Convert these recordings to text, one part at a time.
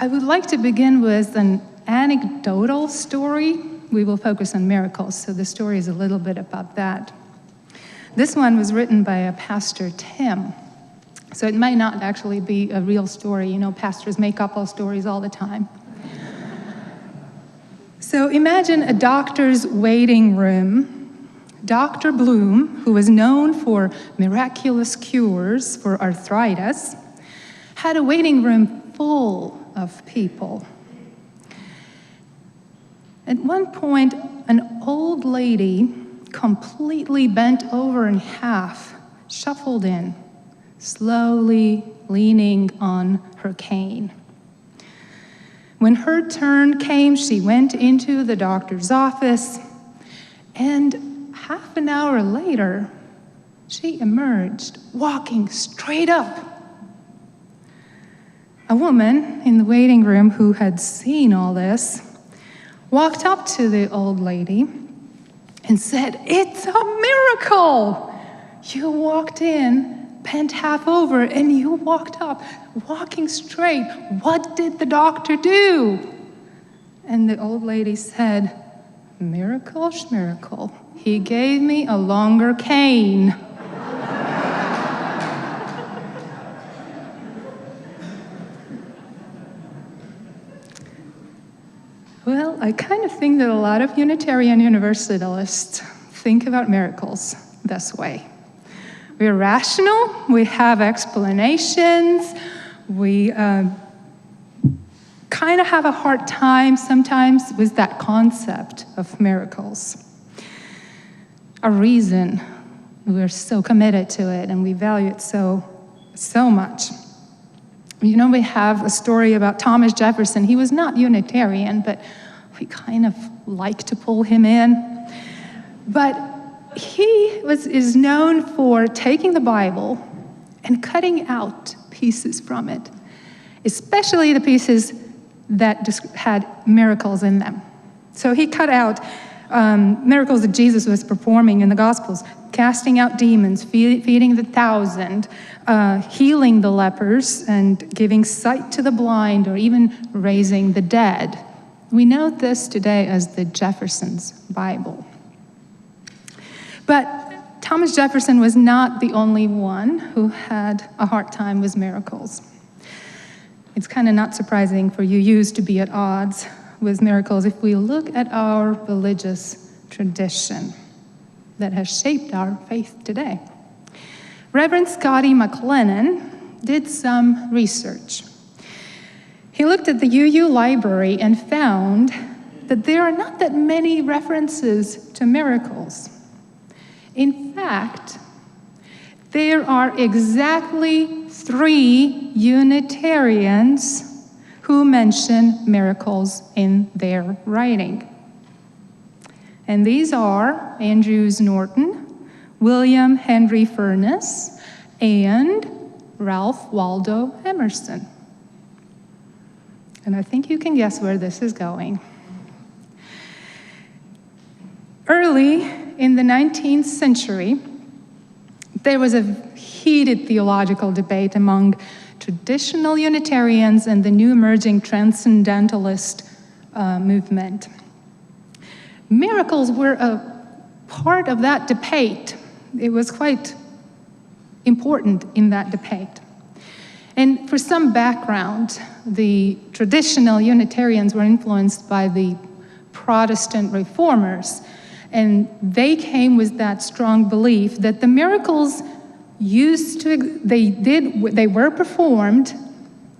I would like to begin with an anecdotal story. We will focus on miracles, so the story is a little bit about that. This one was written by a Pastor Tim, so it might not actually be a real story. You know, pastors make up all stories all the time. So imagine a doctor's waiting room. Dr. Bloom, who was known for miraculous cures for arthritis, had a waiting room full of people. At one point, an old lady, completely bent over in half, shuffled in, slowly leaning on her cane. When her turn came, she went into the doctor's office, and half an hour later, she emerged, walking straight up. A woman in the waiting room who had seen all this walked up to the old lady and said, "It's a miracle! You walked in, bent half over, and you walked up, walking straight. What did the doctor do?" And the old lady said, "Miracle, schmiracle. He gave me a longer cane." Well, I kind of think that a lot of Unitarian Universalists think about miracles this way. We're rational, we have explanations, we kind of have a hard time sometimes with that concept of miracles. A reason we're so committed to it and we value it so much. You know, we have a story about Thomas Jefferson. He was not Unitarian, but we kind of like to pull him in. But he is known for taking the Bible and cutting out pieces from it, especially the pieces that had miracles in them. So he cut out miracles that Jesus was performing in the Gospels, casting out demons, feeding the 1,000, healing the lepers, and giving sight to the blind, or even raising the dead. We know this today as the Jefferson's Bible. But Thomas Jefferson was not the only one who had a hard time with miracles. It's kind of not surprising for UUs to be at odds with miracles if we look at our religious tradition that has shaped our faith today. Reverend Scotty McLennan did some research. He looked at the UU library and found that there are not that many references to miracles. In fact, there are exactly 3 Unitarians who mention miracles in their writing. And these are Andrews Norton, William Henry Furness, and Ralph Waldo Emerson. And I think you can guess where this is going. Early in the 19th century, there was a heated theological debate among traditional Unitarians and the new emerging transcendentalist movement. Miracles were a part of that debate. It was quite important in that debate. And for some background, the traditional Unitarians were influenced by the Protestant reformers, and they came with that strong belief that the miracles they were performed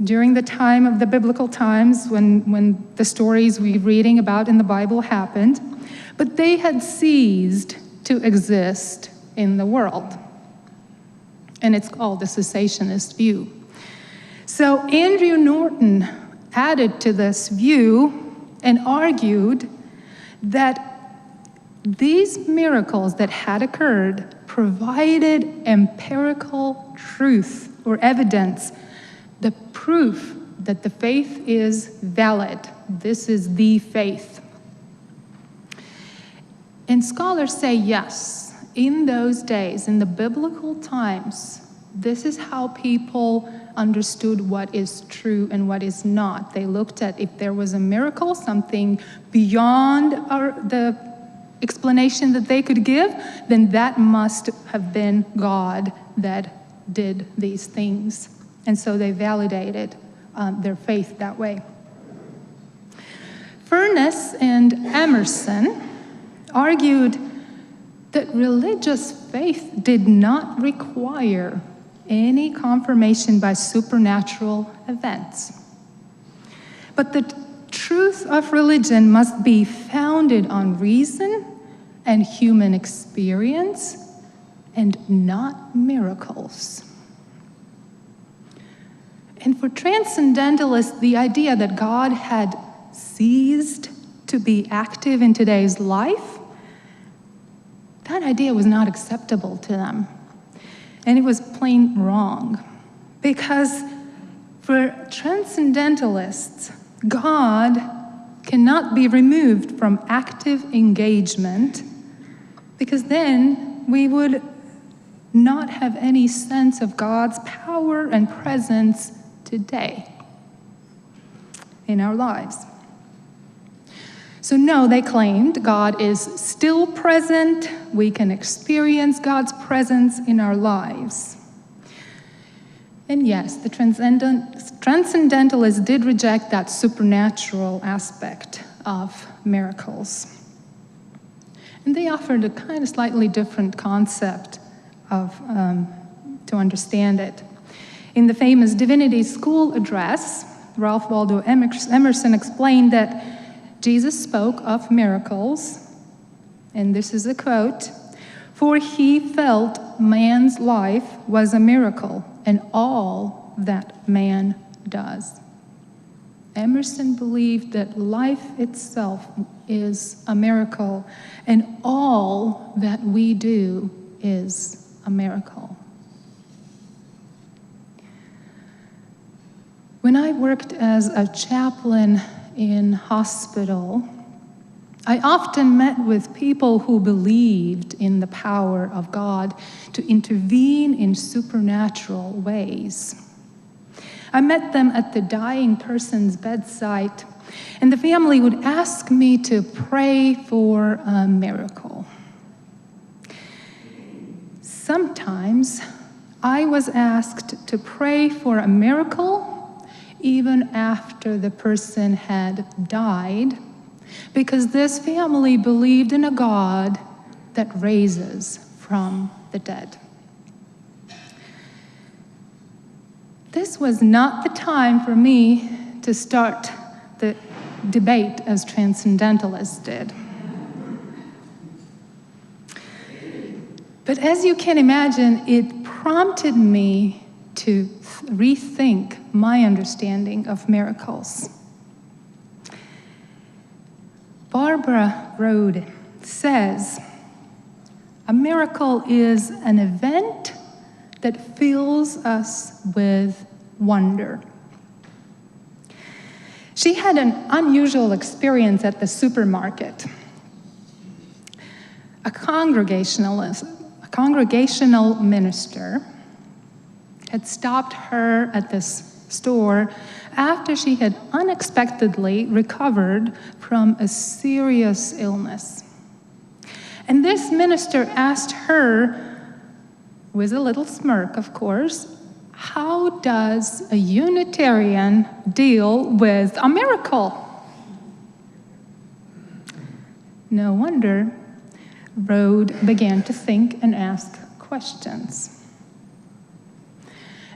during the time of the biblical times when the stories we're reading about in the Bible happened, but they had ceased to exist in the world. And it's called the Cessationist View. So Andrew Norton added to this view and argued that these miracles that had occurred provided empirical truth or evidence, the proof that the faith is valid. This is the faith. And scholars say yes, in those days, in the biblical times, this is how people understood what is true and what is not. They looked at if there was a miracle, something beyond the explanation that they could give, then that must have been God that did these things. And so they validated their faith that way. Furness and Emerson argued that religious faith did not require any confirmation by supernatural events. But the truth of religion must be founded on reason and human experience and not miracles. And for transcendentalists, the idea that God had ceased to be active in today's life, that idea was not acceptable to them. And it was plain wrong. Because for transcendentalists, God cannot be removed from active engagement, because then we would not have any sense of God's power and presence today in our lives. So no, they claimed God is still present. We can experience God's presence in our lives. And yes, the transcendentalists did reject that supernatural aspect of miracles. And they offered a kind of slightly different concept to understand it. In the famous Divinity School address, Ralph Waldo Emerson explained that Jesus spoke of miracles, and this is a quote, "For he felt man's life was a miracle, and all that man does." Emerson believed that life itself is a miracle, and all that we do is a miracle. When I worked as a chaplain in hospital, I often met with people who believed in the power of God to intervene in supernatural ways. I met them at the dying person's bedside, and the family would ask me to pray for a miracle. Sometimes I was asked to pray for a miracle even after the person had died, because this family believed in a God that raises from the dead. This was not the time for me to start the debate as transcendentalists did. But as you can imagine, it prompted me to rethink my understanding of miracles. Barbara Rode says, "A miracle is an event that fills us with wonder." She had an unusual experience at the supermarket. A congregational minister had stopped her at this store after she had unexpectedly recovered from a serious illness. And this minister asked her, with a little smirk, of course, how does a Unitarian deal with a miracle? No wonder Rode began to think and ask questions.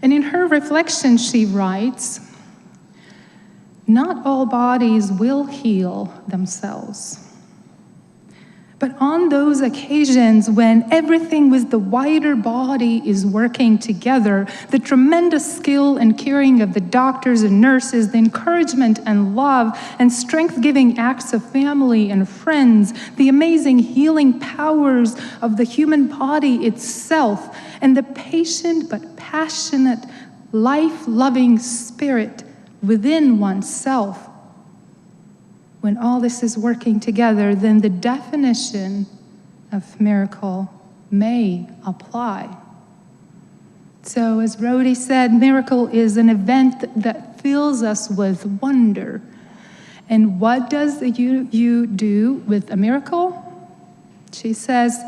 And in her reflection, she writes, "Not all bodies will heal themselves. But on those occasions when everything with the wider body is working together, the tremendous skill and caring of the doctors and nurses, the encouragement and love and strength-giving acts of family and friends, the amazing healing powers of the human body itself, and the patient but passionate, life-loving spirit within oneself, when all this is working together, then the definition of miracle may apply." So as Rhodey said, miracle is an event that fills us with wonder. And what does you do with a miracle? She says,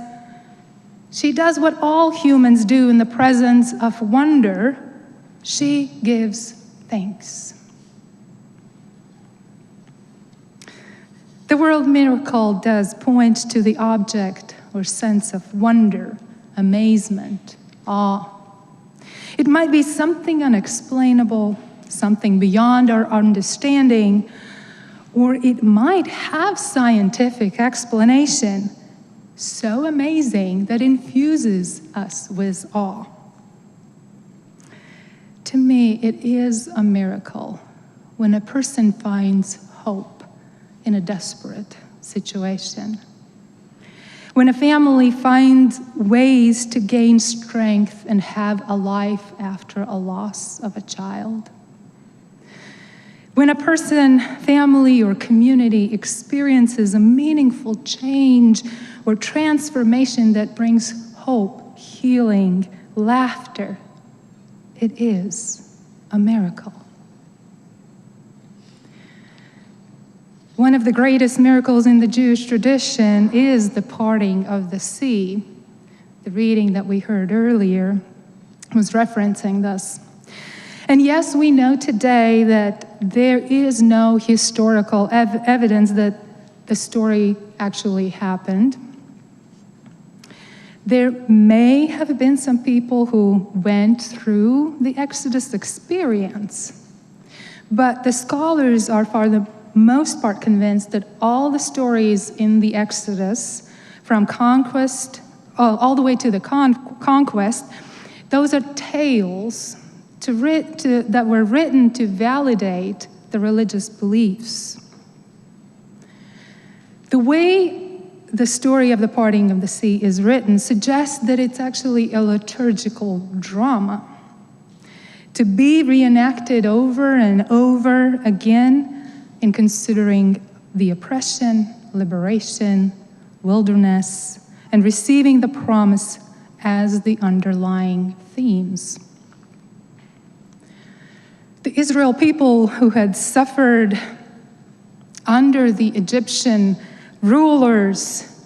she does what all humans do in the presence of wonder. She gives thanks. The word miracle does point to the object or sense of wonder, amazement, awe. It might be something unexplainable, something beyond our understanding, or it might have scientific explanation, so amazing that it infuses us with awe. To me, it is a miracle when a person finds hope in a desperate situation. When a family finds ways to gain strength and have a life after a loss of a child. When a person, family, or community experiences a meaningful change or transformation that brings hope, healing, laughter, it is a miracle. One of the greatest miracles in the Jewish tradition is the parting of the sea. The reading that we heard earlier was referencing this. And yes, we know today that there is no historical evidence that the story actually happened. There may have been some people who went through the Exodus experience, but the scholars are for the most part convinced that all the stories in the Exodus, from conquest all the way to the conquest, those are tales that were written to validate the religious beliefs. The way the story of the parting of the sea is written suggests that it's actually a liturgical drama to be reenacted over and over again in considering the oppression, liberation, wilderness, and receiving the promise as the underlying themes. The Israel people who had suffered under the Egyptian rulers,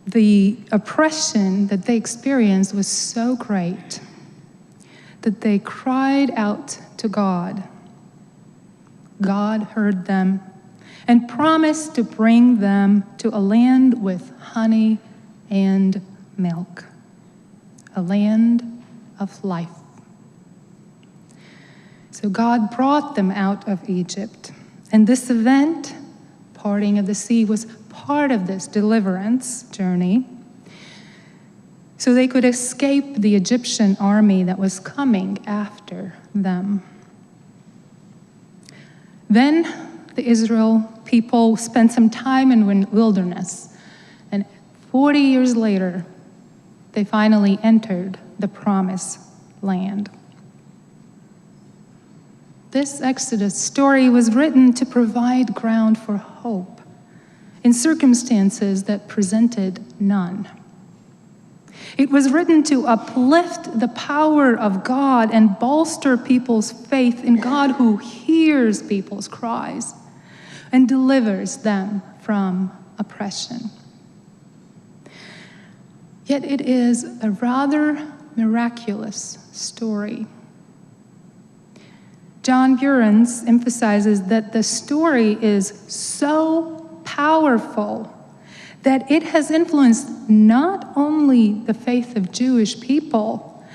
the oppression that they experienced was so great that they cried out to God. God heard them and promised to bring them to a land with honey and milk, a land of life. So God brought them out of Egypt, and this event, parting of the sea, was part of this deliverance journey, so they could escape the Egyptian army that was coming after them. Then the Israel people spent some time in wilderness, and 40 years later, they finally entered the promised land. This Exodus story was written to provide ground for hope in circumstances that presented none. It was written to uplift the power of God and bolster people's faith in God who hears people's cries and delivers them from oppression. Yet it is a rather miraculous story. John Burns emphasizes that the story is so powerful that it has influenced not only the faith of Jewish people,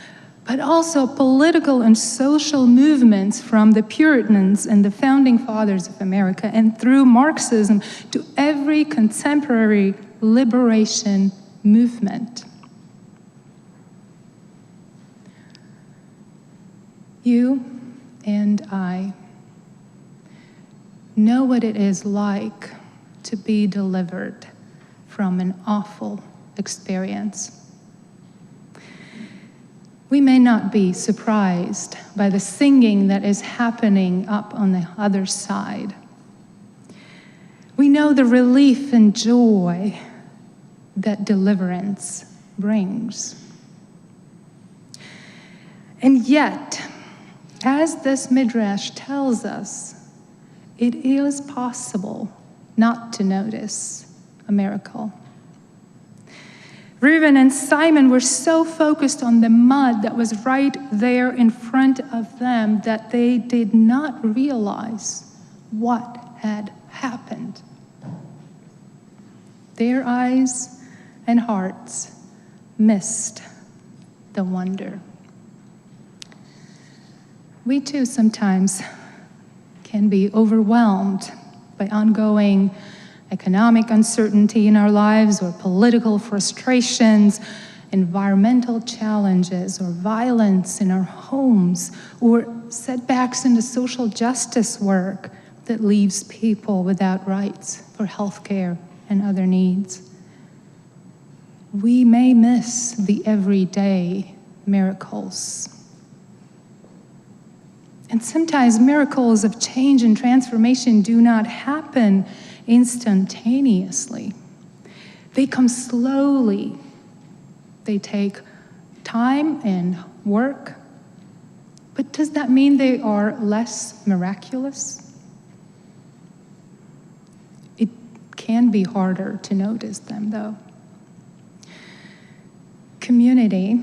but also political and social movements from the Puritans and the founding fathers of America, and through Marxism to every contemporary liberation movement. You and I know what it is like to be delivered from an awful experience. We may not be surprised by the singing that is happening up on the other side. We know the relief and joy that deliverance brings. And yet, as this midrash tells us, it is possible not to notice a miracle. Reuben and Simon were so focused on the mud that was right there in front of them that they did not realize what had happened. Their eyes and hearts missed the wonder. We too sometimes can be overwhelmed by ongoing economic uncertainty in our lives, or political frustrations, environmental challenges, or violence in our homes, or setbacks in the social justice work that leaves people without rights for health care and other needs. We may miss the everyday miracles. And sometimes miracles of change and transformation do not happen instantaneously. They come slowly. They take time and work. But does that mean they are less miraculous? It can be harder to notice them, though. Community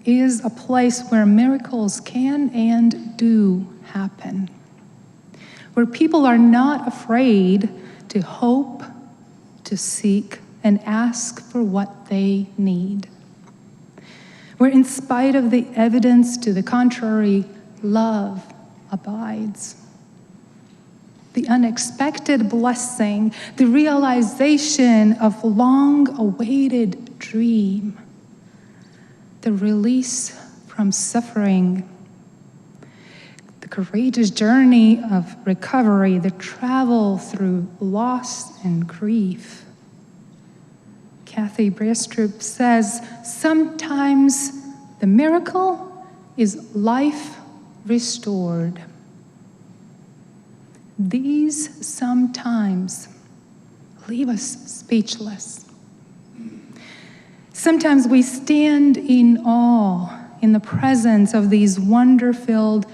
is a place where miracles can and do happen, where people are not afraid to hope, to seek, and ask for what they need, where in spite of the evidence to the contrary, love abides. The unexpected blessing, the realization of long-awaited dream, the release from suffering, the courageous journey of recovery, the travel through loss and grief. Kathy Brestrup says, sometimes the miracle is life restored. These sometimes leave us speechless. Sometimes we stand in awe in the presence of these wonder-filled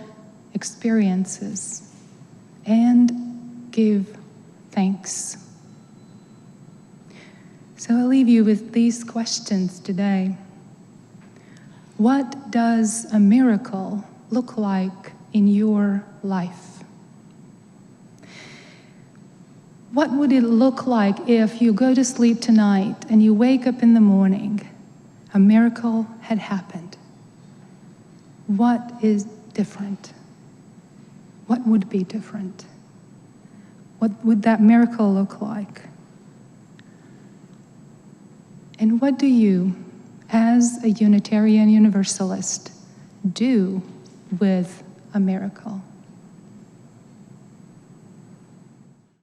experiences and give thanks. So I'll leave you with these questions today. What does a miracle look like in your life? What would it look like if you go to sleep tonight and you wake up in the morning, a miracle had happened? What is different? What would be different? What would that miracle look like? And what do you, as a Unitarian Universalist, do with a miracle?